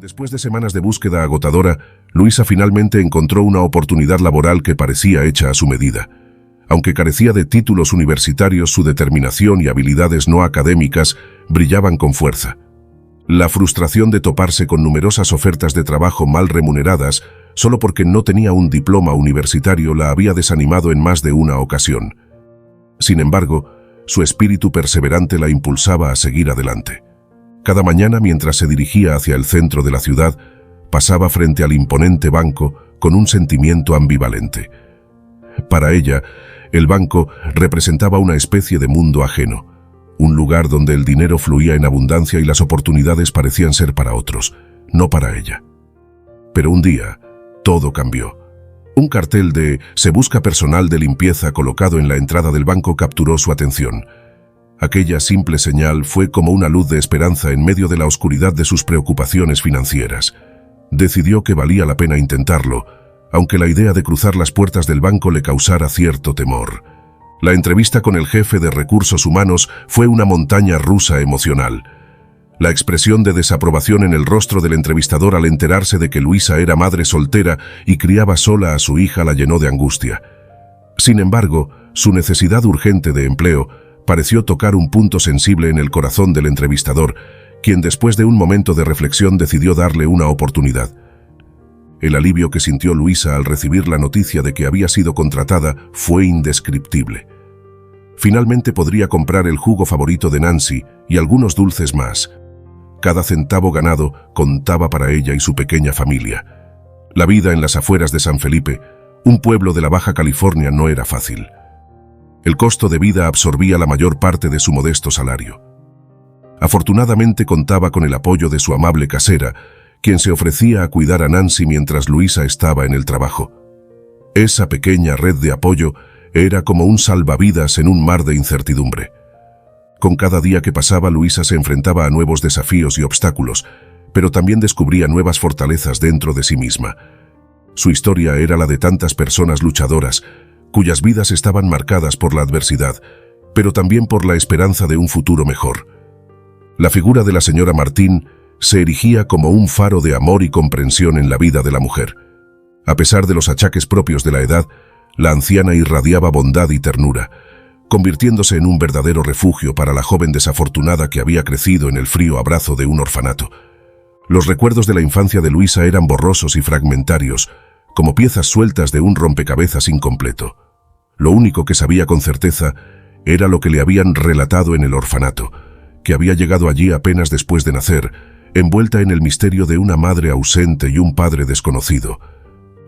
Después de semanas de búsqueda agotadora, Luisa finalmente encontró una oportunidad laboral que parecía hecha a su medida. Aunque carecía de títulos universitarios, su determinación y habilidades no académicas brillaban con fuerza. La frustración de toparse con numerosas ofertas de trabajo mal remuneradas, solo porque no tenía un diploma universitario, la había desanimado en más de una ocasión. Sin embargo, su espíritu perseverante la impulsaba a seguir adelante. Cada mañana, mientras se dirigía hacia el centro de la ciudad, pasaba frente al imponente banco con un sentimiento ambivalente. Para ella, el banco representaba una especie de mundo ajeno, un lugar donde el dinero fluía en abundancia y las oportunidades parecían ser para otros, no para ella. Pero un día, todo cambió. Un cartel de "Se busca personal de limpieza" colocado en la entrada del banco capturó su atención. Aquella simple señal fue como una luz de esperanza en medio de la oscuridad de sus preocupaciones financieras. Decidió que valía la pena intentarlo, aunque la idea de cruzar las puertas del banco le causara cierto temor. La entrevista con el jefe de recursos humanos fue una montaña rusa emocional. La expresión de desaprobación en el rostro del entrevistador al enterarse de que Luisa era madre soltera y criaba sola a su hija la llenó de angustia. Sin embargo, su necesidad urgente de empleo pareció tocar un punto sensible en el corazón del entrevistador, quien después de un momento de reflexión decidió darle una oportunidad. El alivio que sintió Luisa al recibir la noticia de que había sido contratada fue indescriptible. Finalmente podría comprar el jugo favorito de Nancy y algunos dulces más. Cada centavo ganado contaba para ella y su pequeña familia. La vida en las afueras de San Felipe, un pueblo de la Baja California, no era fácil. El costo de vida absorbía la mayor parte de su modesto salario. Afortunadamente contaba con el apoyo de su amable casera, quien se ofrecía a cuidar a Nancy mientras Luisa estaba en el trabajo. Esa pequeña red de apoyo era como un salvavidas en un mar de incertidumbre. Con cada día que pasaba, Luisa se enfrentaba a nuevos desafíos y obstáculos, pero también descubría nuevas fortalezas dentro de sí misma. Su historia era la de tantas personas luchadoras, cuyas vidas estaban marcadas por la adversidad, pero también por la esperanza de un futuro mejor. La figura de la señora Martín se erigía como un faro de amor y comprensión en la vida de la mujer. A pesar de los achaques propios de la edad, la anciana irradiaba bondad y ternura, convirtiéndose en un verdadero refugio para la joven desafortunada que había crecido en el frío abrazo de un orfanato. Los recuerdos de la infancia de Luisa eran borrosos y fragmentarios, como piezas sueltas de un rompecabezas incompleto. Lo único que sabía con certeza era lo que le habían relatado en el orfanato, que había llegado allí apenas después de nacer, envuelta en el misterio de una madre ausente y un padre desconocido.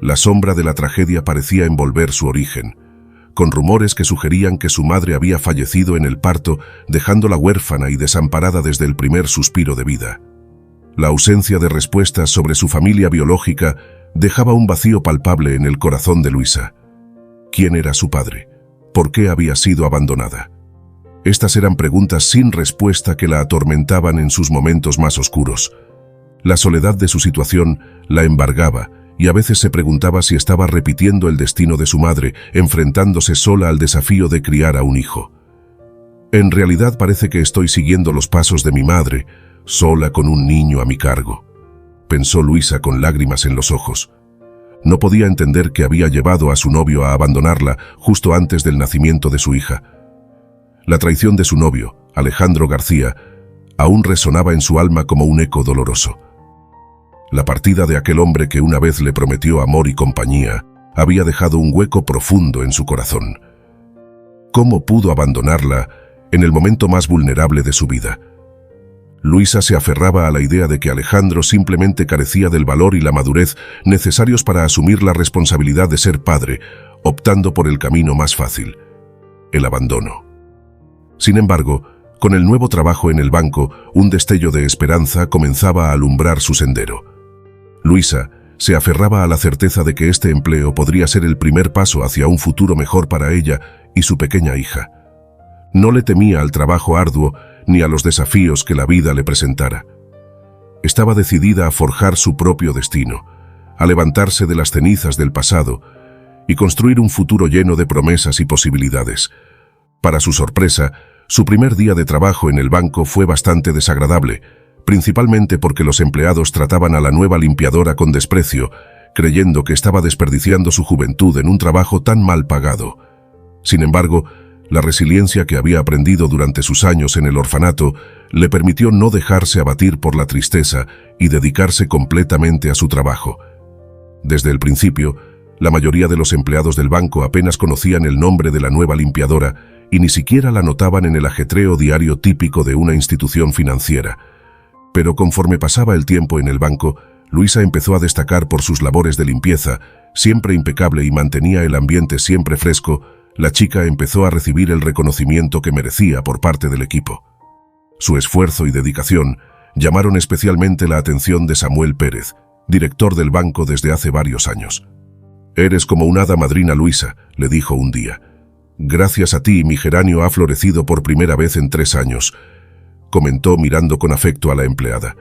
La sombra de la tragedia parecía envolver su origen, con rumores que sugerían que su madre había fallecido en el parto, dejándola huérfana y desamparada desde el primer suspiro de vida. La ausencia de respuestas sobre su familia biológica dejaba un vacío palpable en el corazón de Luisa. ¿Quién era su padre? ¿Por qué había sido abandonada? Estas eran preguntas sin respuesta que la atormentaban en sus momentos más oscuros. La soledad de su situación la embargaba y a veces se preguntaba si estaba repitiendo el destino de su madre, enfrentándose sola al desafío de criar a un hijo. En realidad parece que estoy siguiendo los pasos de mi madre, sola con un niño a mi cargo, pensó Luisa con lágrimas en los ojos. No podía entender que había llevado a su novio a abandonarla justo antes del nacimiento de su hija. La traición de su novio, Alejandro García, aún resonaba en su alma como un eco doloroso. La partida de aquel hombre que una vez le prometió amor y compañía había dejado un hueco profundo en su corazón. ¿Cómo pudo abandonarla en el momento más vulnerable de su vida? Luisa se aferraba a la idea de que Alejandro simplemente carecía del valor y la madurez necesarios para asumir la responsabilidad de ser padre, optando por el camino más fácil, el abandono. Sin embargo, con el nuevo trabajo en el banco, un destello de esperanza comenzaba a alumbrar su sendero. Luisa se aferraba a la certeza de que este empleo podría ser el primer paso hacia un futuro mejor para ella y su pequeña hija. No le temía al trabajo arduo ni a los desafíos que la vida le presentara. Estaba decidida a forjar su propio destino, a levantarse de las cenizas del pasado y construir un futuro lleno de promesas y posibilidades. Para su sorpresa, su primer día de trabajo en el banco fue bastante desagradable, principalmente porque los empleados trataban a la nueva limpiadora con desprecio, creyendo que estaba desperdiciando su juventud en un trabajo tan mal pagado. Sin embargo, la resiliencia que había aprendido durante sus años en el orfanato le permitió no dejarse abatir por la tristeza y dedicarse completamente a su trabajo. Desde el principio, la mayoría de los empleados del banco apenas conocían el nombre de la nueva limpiadora y ni siquiera la notaban en el ajetreo diario típico de una institución financiera. Pero conforme pasaba el tiempo en el banco, Luisa empezó a destacar por sus labores de limpieza, siempre impecable y mantenía el ambiente siempre fresco. La chica empezó a recibir el reconocimiento que merecía por parte del equipo. Su esfuerzo y dedicación llamaron especialmente la atención de Samuel Pérez, director del banco desde hace varios años. «Eres como una hada madrina, Luisa», le dijo un día. «Gracias a ti mi geranio ha florecido por primera vez en 3 años», comentó mirando con afecto a la empleada.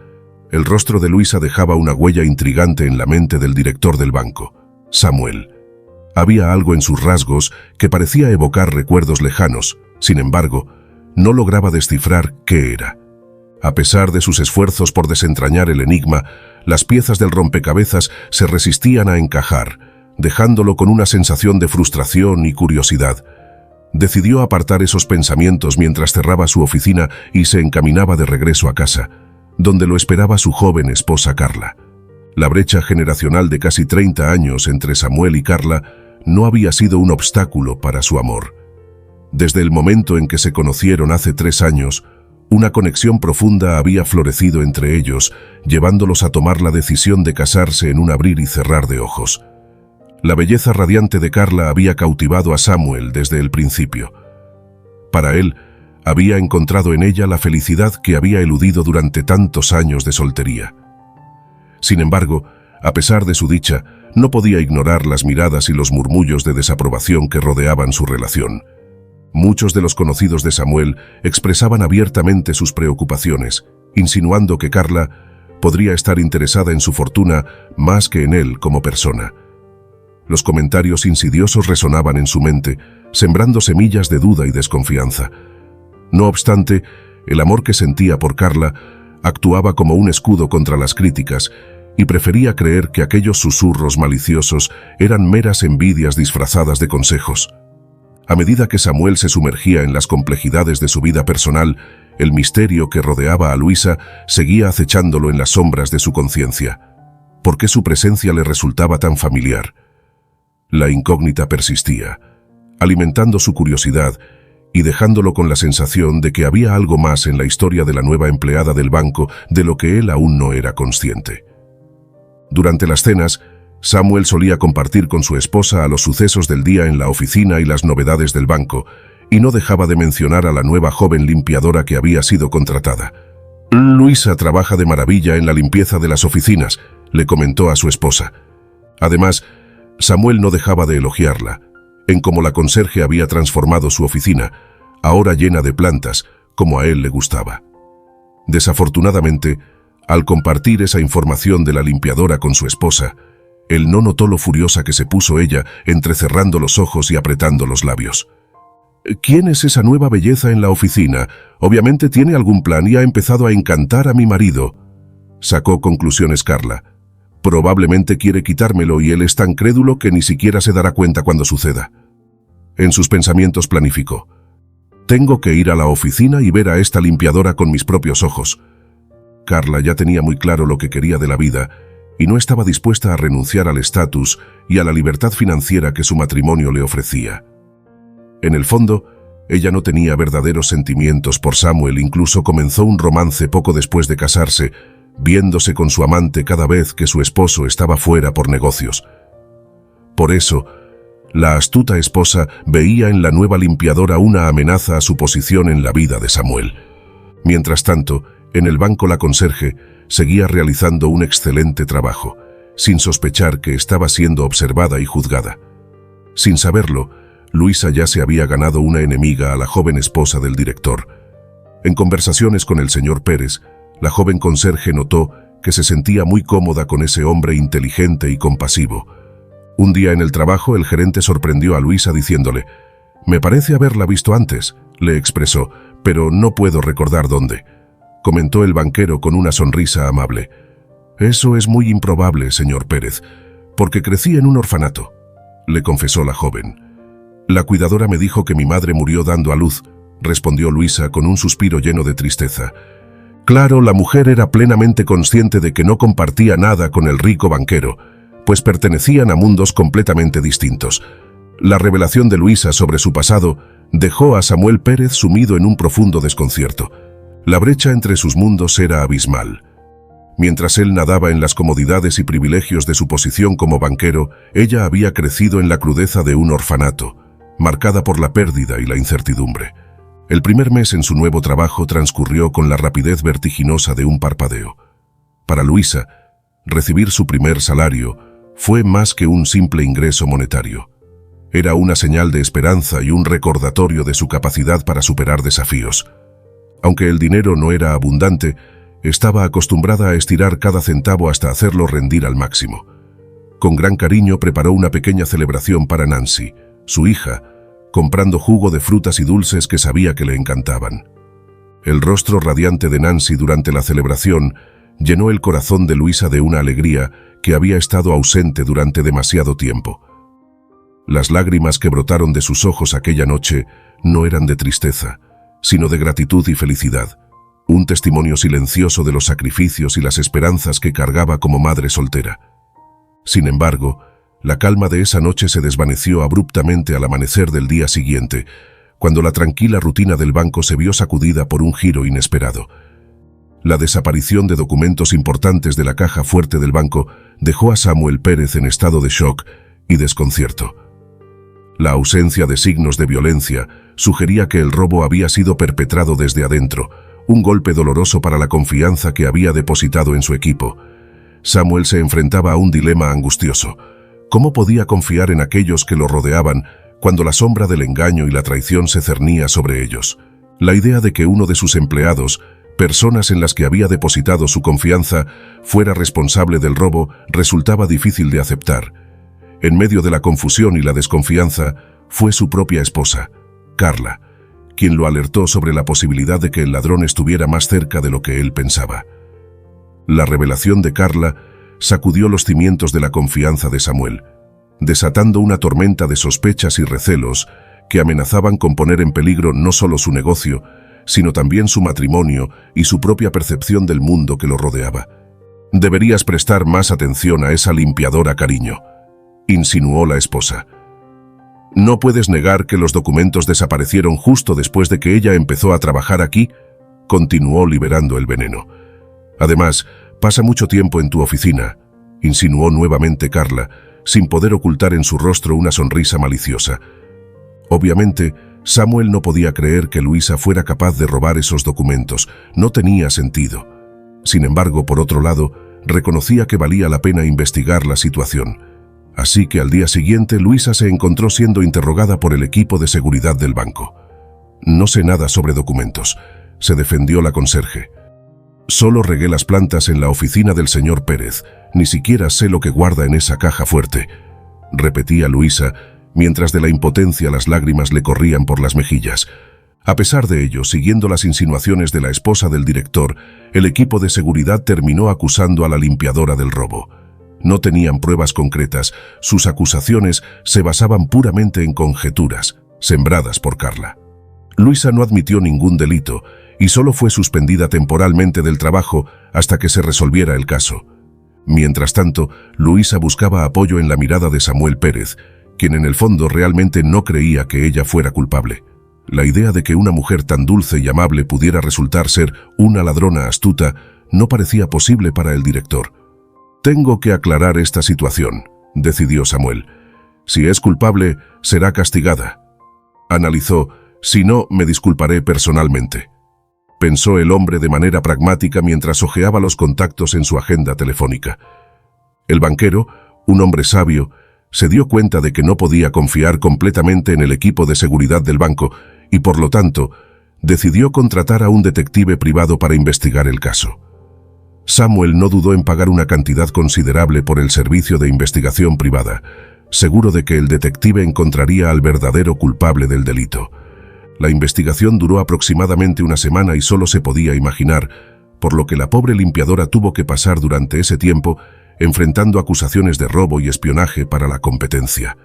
El rostro de Luisa dejaba una huella intrigante en la mente del director del banco, Samuel. Había algo en sus rasgos que parecía evocar recuerdos lejanos. Sin embargo, no lograba descifrar qué era. A pesar de sus esfuerzos por desentrañar el enigma, las piezas del rompecabezas se resistían a encajar, dejándolo con una sensación de frustración y curiosidad. Decidió apartar esos pensamientos mientras cerraba su oficina y se encaminaba de regreso a casa, donde lo esperaba su joven esposa Carla. La brecha generacional de casi 30 años entre Samuel y Carla no había sido un obstáculo para su amor. Desde el momento en que se conocieron hace 3 años, una conexión profunda había florecido entre ellos, llevándolos a tomar la decisión de casarse en un abrir y cerrar de ojos. La belleza radiante de Carla había cautivado a Samuel desde el principio. Para él, había encontrado en ella la felicidad que había eludido durante tantos años de soltería. Sin embargo, a pesar de su dicha, no podía ignorar las miradas y los murmullos de desaprobación que rodeaban su relación. Muchos de los conocidos de Samuel expresaban abiertamente sus preocupaciones, insinuando que Carla podría estar interesada en su fortuna más que en él como persona. Los comentarios insidiosos resonaban en su mente, sembrando semillas de duda y desconfianza. No obstante, el amor que sentía por Carla actuaba como un escudo contra las críticas y prefería creer que aquellos susurros maliciosos eran meras envidias disfrazadas de consejos. A medida que Samuel se sumergía en las complejidades de su vida personal, el misterio que rodeaba a Luisa seguía acechándolo en las sombras de su conciencia. ¿Por qué su presencia le resultaba tan familiar? La incógnita persistía, alimentando su curiosidad y dejándolo con la sensación de que había algo más en la historia de la nueva empleada del banco de lo que él aún no era consciente. Durante las cenas, Samuel solía compartir con su esposa a los sucesos del día en la oficina y las novedades del banco, y no dejaba de mencionar a la nueva joven limpiadora que había sido contratada. «Luisa trabaja de maravilla en la limpieza de las oficinas», le comentó a su esposa. Además, Samuel no dejaba de elogiarla, en cómo la conserje había transformado su oficina, ahora llena de plantas, como a él le gustaba. Desafortunadamente, al compartir esa información de la limpiadora con su esposa, él no notó lo furiosa que se puso ella, entrecerrando los ojos y apretando los labios. «¿Quién es esa nueva belleza en la oficina? Obviamente tiene algún plan y ha empezado a encantar a mi marido», sacó conclusiones Carla. «Probablemente quiere quitármelo y él es tan crédulo que ni siquiera se dará cuenta cuando suceda». En sus pensamientos planificó: «Tengo que ir a la oficina y ver a esta limpiadora con mis propios ojos». Carla ya tenía muy claro lo que quería de la vida y no estaba dispuesta a renunciar al estatus y a la libertad financiera que su matrimonio le ofrecía. En el fondo, ella no tenía verdaderos sentimientos por Samuel, incluso comenzó un romance poco después de casarse, viéndose con su amante cada vez que su esposo estaba fuera por negocios. Por eso, la astuta esposa veía en la nueva limpiadora una amenaza a su posición en la vida de Samuel. Mientras tanto, en el banco la conserje seguía realizando un excelente trabajo, sin sospechar que estaba siendo observada y juzgada. Sin saberlo, Luisa ya se había ganado una enemiga a la joven esposa del director. En conversaciones con el señor Pérez, la joven conserje notó que se sentía muy cómoda con ese hombre inteligente y compasivo. Un día en el trabajo, el gerente sorprendió a Luisa diciéndole: «Me parece haberla visto antes», le expresó, «pero no puedo recordar dónde». comentó el banquero con una sonrisa amable. Eso es muy improbable, señor Pérez, porque crecí en un orfanato, le confesó la joven. La cuidadora me dijo que mi madre murió dando a luz, respondió Luisa con un suspiro lleno de tristeza. Claro, la mujer era plenamente consciente de que no compartía nada con el rico banquero, pues pertenecían a mundos completamente distintos. La revelación de Luisa sobre su pasado dejó a Samuel Pérez sumido en un profundo desconcierto. La brecha entre sus mundos era abismal. Mientras él nadaba en las comodidades y privilegios de su posición como banquero, ella había crecido en la crudeza de un orfanato, marcada por la pérdida y la incertidumbre. El primer mes en su nuevo trabajo transcurrió con la rapidez vertiginosa de un parpadeo. Para Luisa, recibir su primer salario fue más que un simple ingreso monetario. Era una señal de esperanza y un recordatorio de su capacidad para superar desafíos. Aunque el dinero no era abundante, estaba acostumbrada a estirar cada centavo hasta hacerlo rendir al máximo. Con gran cariño preparó una pequeña celebración para Nancy, su hija, comprando jugo de frutas y dulces que sabía que le encantaban. El rostro radiante de Nancy durante la celebración llenó el corazón de Luisa de una alegría que había estado ausente durante demasiado tiempo. Las lágrimas que brotaron de sus ojos aquella noche no eran de tristeza, sino de gratitud y felicidad, un testimonio silencioso de los sacrificios y las esperanzas que cargaba como madre soltera. Sin embargo, la calma de esa noche se desvaneció abruptamente al amanecer del día siguiente, cuando la tranquila rutina del banco se vio sacudida por un giro inesperado. La desaparición de documentos importantes de la caja fuerte del banco dejó a Samuel Pérez en estado de shock y desconcierto. La ausencia de signos de violencia sugería que el robo había sido perpetrado desde adentro, un golpe doloroso para la confianza que había depositado en su equipo. Samuel se enfrentaba a un dilema angustioso. ¿Cómo podía confiar en aquellos que lo rodeaban cuando la sombra del engaño y la traición se cernía sobre ellos? La idea de que uno de sus empleados, personas en las que había depositado su confianza, fuera responsable del robo resultaba difícil de aceptar. En medio de la confusión y la desconfianza, fue su propia esposa, Carla, quien lo alertó sobre la posibilidad de que el ladrón estuviera más cerca de lo que él pensaba. La revelación de Carla sacudió los cimientos de la confianza de Samuel, desatando una tormenta de sospechas y recelos que amenazaban con poner en peligro no solo su negocio, sino también su matrimonio y su propia percepción del mundo que lo rodeaba. «Deberías prestar más atención a esa limpiadora, cariño», insinuó la esposa. «No puedes negar que los documentos desaparecieron justo después de que ella empezó a trabajar aquí», continuó liberando el veneno. «Además, pasa mucho tiempo en tu oficina», insinuó nuevamente Carla, sin poder ocultar en su rostro una sonrisa maliciosa. Obviamente, Samuel no podía creer que Luisa fuera capaz de robar esos documentos. No tenía sentido. Sin embargo, por otro lado, reconocía que valía la pena investigar la situación. Así que al día siguiente, Luisa se encontró siendo interrogada por el equipo de seguridad del banco. «No sé nada sobre documentos», se defendió la conserje. «Solo regué las plantas en la oficina del señor Pérez. Ni siquiera sé lo que guarda en esa caja fuerte», repetía Luisa, mientras de la impotencia las lágrimas le corrían por las mejillas. A pesar de ello, siguiendo las insinuaciones de la esposa del director, el equipo de seguridad terminó acusando a la limpiadora del robo. No tenían pruebas concretas, sus acusaciones se basaban puramente en conjeturas, sembradas por Carla. Luisa no admitió ningún delito y solo fue suspendida temporalmente del trabajo hasta que se resolviera el caso. Mientras tanto, Luisa buscaba apoyo en la mirada de Samuel Pérez, quien en el fondo realmente no creía que ella fuera culpable. La idea de que una mujer tan dulce y amable pudiera resultar ser una ladrona astuta no parecía posible para el director. «Tengo que aclarar esta situación», decidió Samuel. «Si es culpable, será castigada». Analizó: «Si no, me disculparé personalmente», pensó el hombre de manera pragmática mientras hojeaba los contactos en su agenda telefónica. El banquero, un hombre sabio, se dio cuenta de que no podía confiar completamente en el equipo de seguridad del banco y, por lo tanto, decidió contratar a un detective privado para investigar el caso. Samuel no dudó en pagar una cantidad considerable por el servicio de investigación privada, seguro de que el detective encontraría al verdadero culpable del delito. La investigación duró aproximadamente una semana y solo se podía imaginar por lo que la pobre limpiadora tuvo que pasar durante ese tiempo enfrentando acusaciones de robo y espionaje para la competencia.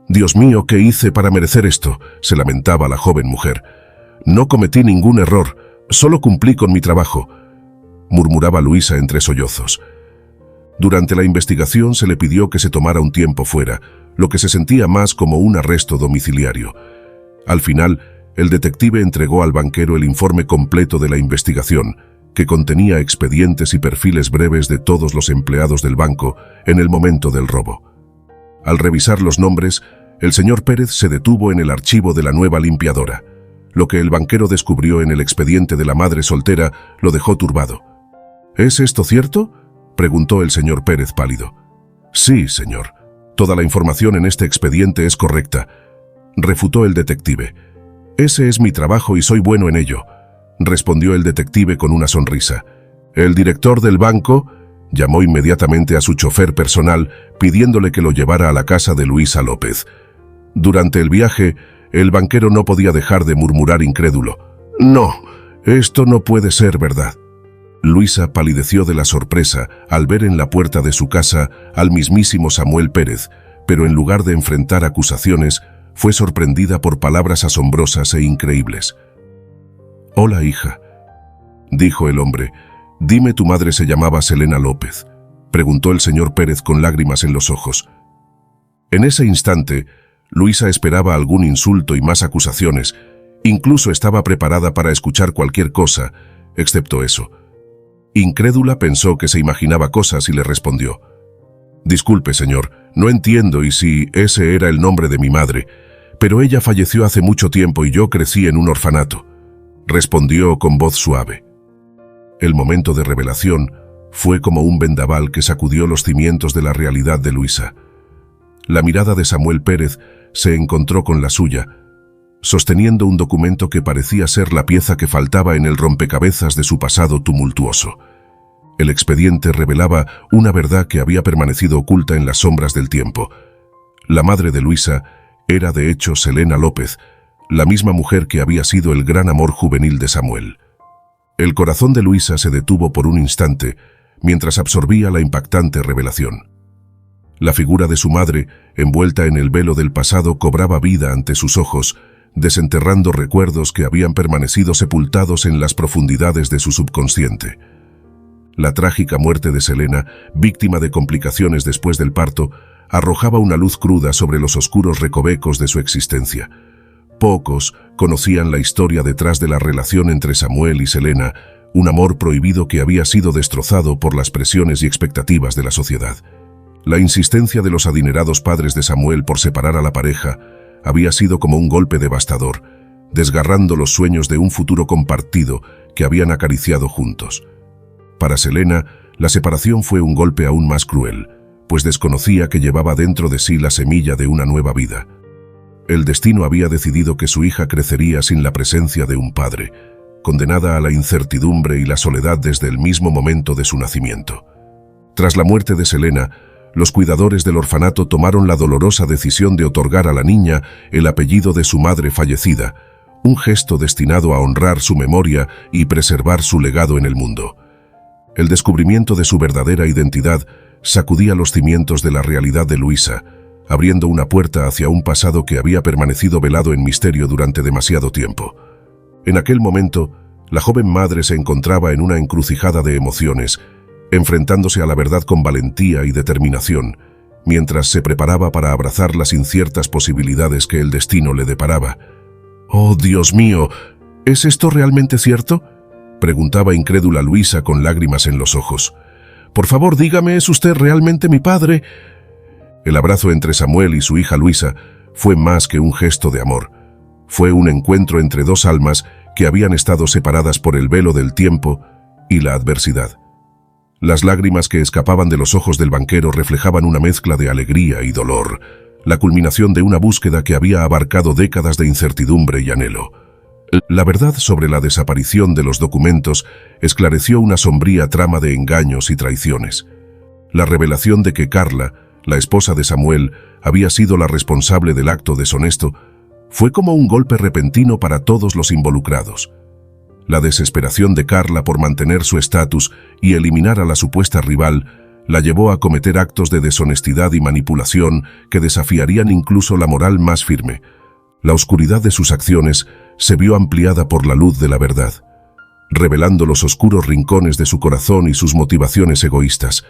«Dios mío, ¿qué hice para merecer esto?», se lamentaba la joven mujer. «No cometí ningún error, solo cumplí con mi trabajo», murmuraba Luisa entre sollozos. Durante la investigación se le pidió que se tomara un tiempo fuera, lo que se sentía más como un arresto domiciliario. Al final, el detective entregó al banquero el informe completo de la investigación, que contenía expedientes y perfiles breves de todos los empleados del banco en el momento del robo. Al revisar los nombres, el señor Pérez se detuvo en el archivo de la nueva limpiadora. Lo que el banquero descubrió en el expediente de la madre soltera lo dejó turbado. «¿Es esto cierto?», preguntó el señor Pérez pálido. «Sí, señor. Toda la información en este expediente es correcta», refutó el detective. «Ese es mi trabajo y soy bueno en ello», respondió el detective con una sonrisa. El director del banco llamó inmediatamente a su chofer personal pidiéndole que lo llevara a la casa de Luisa López. Durante el viaje, el banquero no podía dejar de murmurar incrédulo: «No, esto no puede ser verdad». Luisa palideció de la sorpresa al ver en la puerta de su casa al mismísimo Samuel Pérez, pero en lugar de enfrentar acusaciones, fue sorprendida por palabras asombrosas e increíbles. «Hola, hija», dijo el hombre. «Dime, ¿tu madre se llamaba Selena López?», preguntó el señor Pérez con lágrimas en los ojos. En ese instante, Luisa esperaba algún insulto y más acusaciones. Incluso estaba preparada para escuchar cualquier cosa, excepto eso. Incrédula pensó que se imaginaba cosas y le respondió: «Disculpe, señor, no entiendo y si ese era el nombre de mi madre, pero ella falleció hace mucho tiempo y yo crecí en un orfanato», respondió con voz suave. El momento de revelación fue como un vendaval que sacudió los cimientos de la realidad de Luisa. La mirada de Samuel Pérez se encontró con la suya, sosteniendo un documento que parecía ser la pieza que faltaba en el rompecabezas de su pasado tumultuoso. El expediente revelaba una verdad que había permanecido oculta en las sombras del tiempo. La madre de Luisa era de hecho Selena López, la misma mujer que había sido el gran amor juvenil de Samuel. El corazón de Luisa se detuvo por un instante mientras absorbía la impactante revelación. La figura de su madre, envuelta en el velo del pasado, cobraba vida ante sus ojos, desenterrando recuerdos que habían permanecido sepultados en las profundidades de su subconsciente. La trágica muerte de Selena, víctima de complicaciones después del parto, arrojaba una luz cruda sobre los oscuros recovecos de su existencia. Pocos conocían la historia detrás de la relación entre Samuel y Selena, un amor prohibido que había sido destrozado por las presiones y expectativas de la sociedad. La insistencia de los adinerados padres de Samuel por separar a la pareja había sido como un golpe devastador, desgarrando los sueños de un futuro compartido que habían acariciado juntos. Para Selena, la separación fue un golpe aún más cruel, pues desconocía que llevaba dentro de sí la semilla de una nueva vida. El destino había decidido que su hija crecería sin la presencia de un padre, condenada a la incertidumbre y la soledad desde el mismo momento de su nacimiento. Tras la muerte de Selena, los cuidadores del orfanato tomaron la dolorosa decisión de otorgar a la niña el apellido de su madre fallecida, un gesto destinado a honrar su memoria y preservar su legado en el mundo. El descubrimiento de su verdadera identidad sacudía los cimientos de la realidad de Luisa, abriendo una puerta hacia un pasado que había permanecido velado en misterio durante demasiado tiempo. En aquel momento, la joven madre se encontraba en una encrucijada de emociones, enfrentándose a la verdad con valentía y determinación, mientras se preparaba para abrazar las inciertas posibilidades que el destino le deparaba. «Oh, Dios mío, ¿es esto realmente cierto?», preguntaba incrédula Luisa con lágrimas en los ojos. «Por favor, dígame, ¿es usted realmente mi padre?». El abrazo entre Samuel y su hija Luisa fue más que un gesto de amor. Fue un encuentro entre dos almas que habían estado separadas por el velo del tiempo y la adversidad. Las lágrimas que escapaban de los ojos del banquero reflejaban una mezcla de alegría y dolor, la culminación de una búsqueda que había abarcado décadas de incertidumbre y anhelo. La verdad sobre la desaparición de los documentos esclareció una sombría trama de engaños y traiciones. La revelación de que Carla, la esposa de Samuel, había sido la responsable del acto deshonesto, fue como un golpe repentino para todos los involucrados. La desesperación de Carla por mantener su estatus y eliminar a la supuesta rival la llevó a cometer actos de deshonestidad y manipulación que desafiarían incluso la moral más firme. La oscuridad de sus acciones se vio ampliada por la luz de la verdad, revelando los oscuros rincones de su corazón y sus motivaciones egoístas.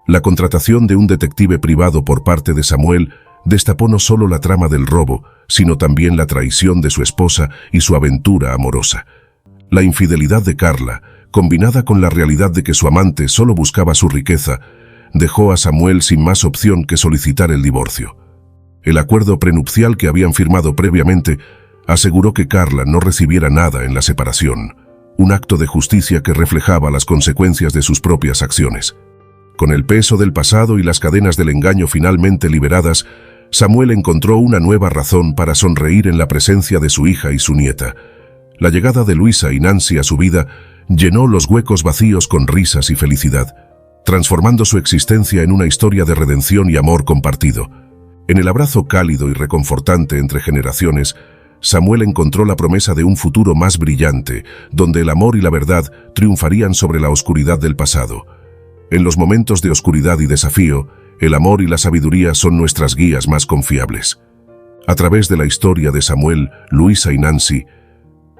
La contratación de un detective privado por parte de Samuel destapó no solo la trama del robo, sino también la traición de su esposa y su aventura amorosa. La infidelidad de Carla, combinada con la realidad de que su amante solo buscaba su riqueza, dejó a Samuel sin más opción que solicitar el divorcio. El acuerdo prenupcial que habían firmado previamente aseguró que Carla no recibiera nada en la separación, un acto de justicia que reflejaba las consecuencias de sus propias acciones. Con el peso del pasado y las cadenas del engaño finalmente liberadas, Samuel encontró una nueva razón para sonreír en la presencia de su hija y su nieta. La llegada de Luisa y Nancy a su vida llenó los huecos vacíos con risas y felicidad, transformando su existencia en una historia de redención y amor compartido. En el abrazo cálido y reconfortante entre generaciones, Samuel encontró la promesa de un futuro más brillante, donde el amor y la verdad triunfarían sobre la oscuridad del pasado. En los momentos de oscuridad y desafío, el amor y la sabiduría son nuestras guías más confiables. A través de la historia de Samuel, Luisa y Nancy,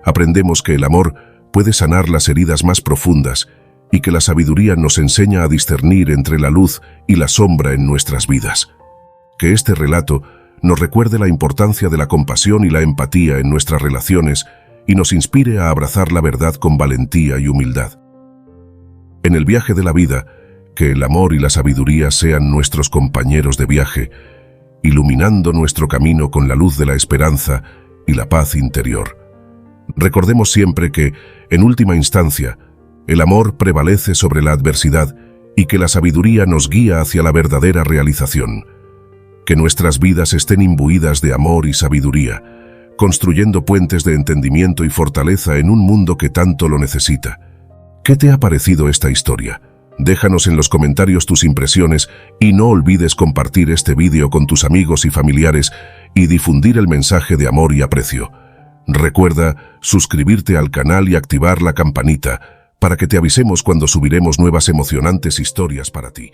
aprendemos que el amor puede sanar las heridas más profundas y que la sabiduría nos enseña a discernir entre la luz y la sombra en nuestras vidas. Que este relato nos recuerde la importancia de la compasión y la empatía en nuestras relaciones y nos inspire a abrazar la verdad con valentía y humildad. En el viaje de la vida, que el amor y la sabiduría sean nuestros compañeros de viaje, iluminando nuestro camino con la luz de la esperanza y la paz interior. Recordemos siempre que, en última instancia, el amor prevalece sobre la adversidad y que la sabiduría nos guía hacia la verdadera realización. Que nuestras vidas estén imbuidas de amor y sabiduría, construyendo puentes de entendimiento y fortaleza en un mundo que tanto lo necesita. ¿Qué te ha parecido esta historia? Déjanos en los comentarios tus impresiones y no olvides compartir este vídeo con tus amigos y familiares y difundir el mensaje de amor y aprecio. Recuerda suscribirte al canal y activar la campanita para que te avisemos cuando subiremos nuevas emocionantes historias para ti.